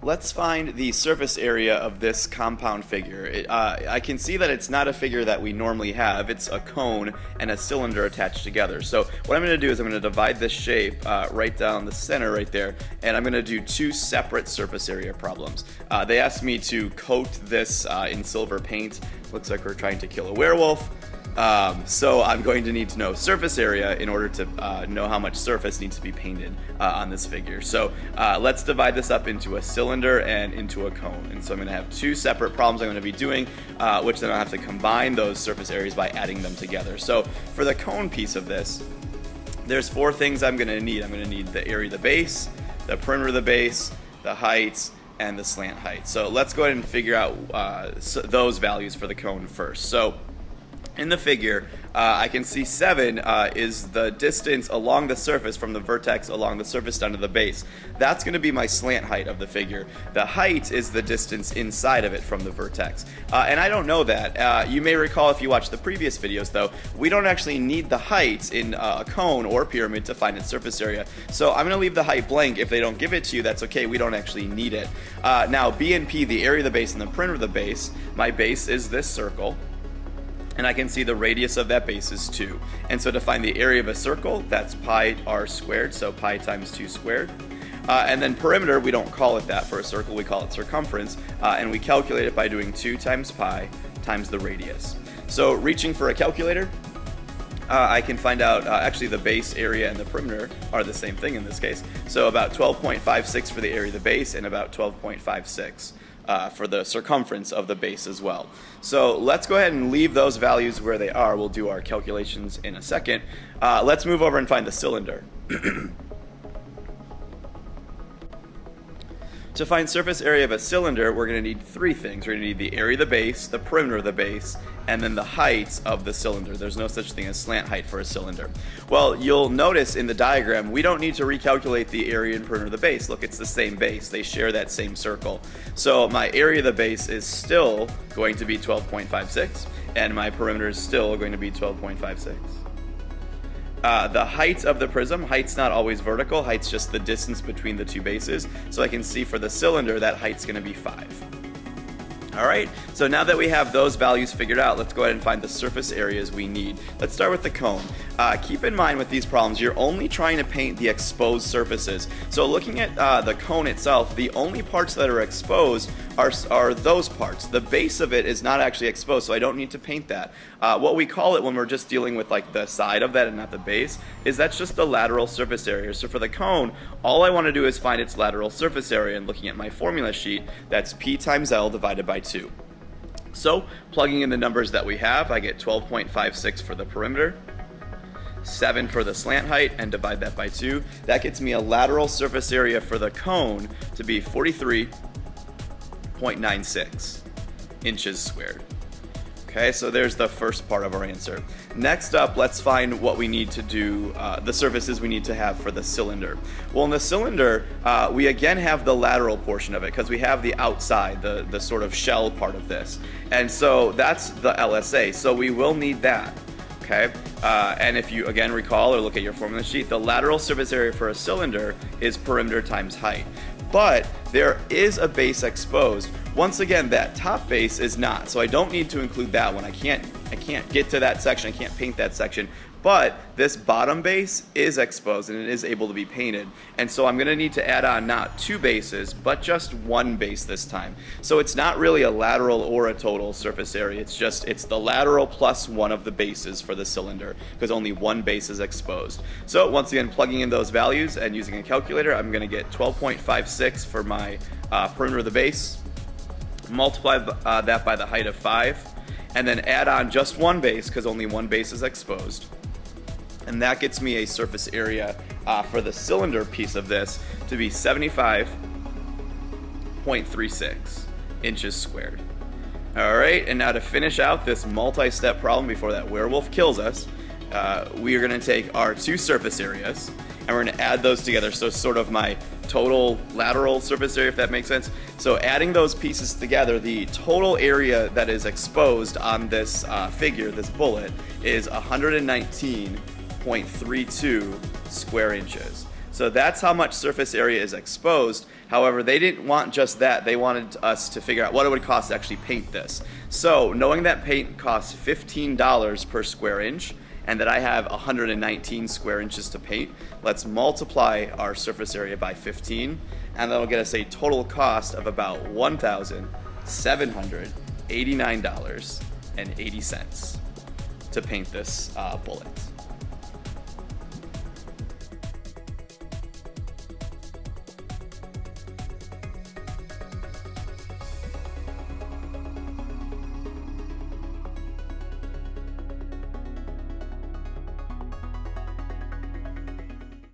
Let's find the surface area of this compound figure. I can see that it's not a figure that we normally have. It's a cone and a cylinder attached together. So what I'm going to do is I'm going to divide this shape right down the center right there, and I'm going to do two separate surface area problems. They asked me to coat this in silver paint. Looks like we're trying to kill a werewolf. So I'm going to need to know surface area in order to know how much surface needs to be painted on this figure. So let's divide this up into a cylinder and into a cone. And so I'm going to have two separate problems I'm going to be doing, which then I'll have to combine those surface areas by adding them together. So for the cone piece of this, there's four things I'm going to need. I'm going to need the area of the base, the perimeter of the base, the heights, and the slant height. So let's go ahead and figure out those values for the cone first. So in the figure, I can see 7 is the distance along the surface from the vertex along the surface down to the base. That's going to be my slant height of the figure. The height is the distance inside of it from the vertex. And I don't know that. You may recall if you watched the previous videos, though, we don't actually need the height in a cone or pyramid to find its surface area. So I'm going to leave the height blank. If they don't give it to you, that's okay. We don't actually need it. Now, B and P, the area of the base and the perimeter of the base, my base is this circle. And I can see the radius of that base is 2. And so to find the area of a circle, that's pi r squared, so pi times 2 squared. And then perimeter, we don't call it that for a circle, we call it circumference. And we calculate it by doing 2 times pi times the radius. So reaching for a calculator, I can find out, actually the base area and the perimeter are the same thing in this case. So about 12.56 for the area of the base and about 12.56. For the circumference of the base as well. So let's go ahead and leave those values where they are. We'll do our calculations in a second. Let's move over and find the cylinder. To find surface area of a cylinder, we're going to need 3 things. We're going to need the area of the base, the perimeter of the base, and then the height of the cylinder. There's no such thing as slant height for a cylinder. Well, you'll notice in the diagram, we don't need to recalculate the area and perimeter of the base. Look, it's the same base. They share that same circle. So my area of the base is still going to be 12.56, and my perimeter is still going to be 12.56. The height of the prism, height's not always vertical, height's just the distance between the two bases. So I can see for the cylinder that height's going to be 5. Alright, so now that we have those values figured out, let's go ahead and find the surface areas we need. Let's start with the cone. Keep in mind with these problems, you're only trying to paint the exposed surfaces. So looking at the cone itself, the only parts that are exposed are those parts. The base of it is not actually exposed, so I don't need to paint that. What we call it when we're just dealing with like the side of that and not the base, is that's just the lateral surface area. So for the cone, all I want to do is find its lateral surface area, and looking at my formula sheet, that's P times L divided by 2. So plugging in the numbers that we have, I get 12.56 for the perimeter, 7 for the slant height, and divide that by 2. That gets me a lateral surface area for the cone to be 43.96 inches squared. Okay, so there's the first part of our answer. Next up, let's find what we need to do, the surfaces we need to have for the cylinder. Well, in the cylinder, we again have the lateral portion of it because we have the outside, the sort of shell part of this. And so that's the LSA, so we will need that. Okay, and if you again recall or look at your formula sheet, the lateral surface area for a cylinder is perimeter times height. But there is a base exposed. Once again, that top base is not, so I don't need to include that one. I can't get to that section, I can't paint that section. But this bottom base is exposed and it is able to be painted. And so I'm going to need to add on not 2 bases, but just 1 base this time. So it's not really a lateral or a total surface area. It's the lateral plus 1 of the bases for the cylinder because only 1 base is exposed. So once again, plugging in those values and using a calculator, I'm going to get 12.56 for my perimeter of the base. Multiply that by the height of 5, and then add on just 1 base because only 1 base is exposed. And that gets me a surface area for the cylinder piece of this to be 75.36 inches squared. Alright, and now to finish out this multi-step problem before that werewolf kills us, we are going to take our 2 surface areas and we're going to add those together. So sort of my total lateral surface area, if that makes sense. So adding those pieces together, the total area that is exposed on this figure, this bullet, is 119.32 square inches. So that's how much surface area is exposed. However, they didn't want just that. They wanted us to figure out what it would cost to actually paint this. So knowing that paint costs $15 per square inch, and that I have 119 square inches to paint, let's multiply our surface area by 15, and that'll get us a total cost of about $1,789.80 to paint this bullet.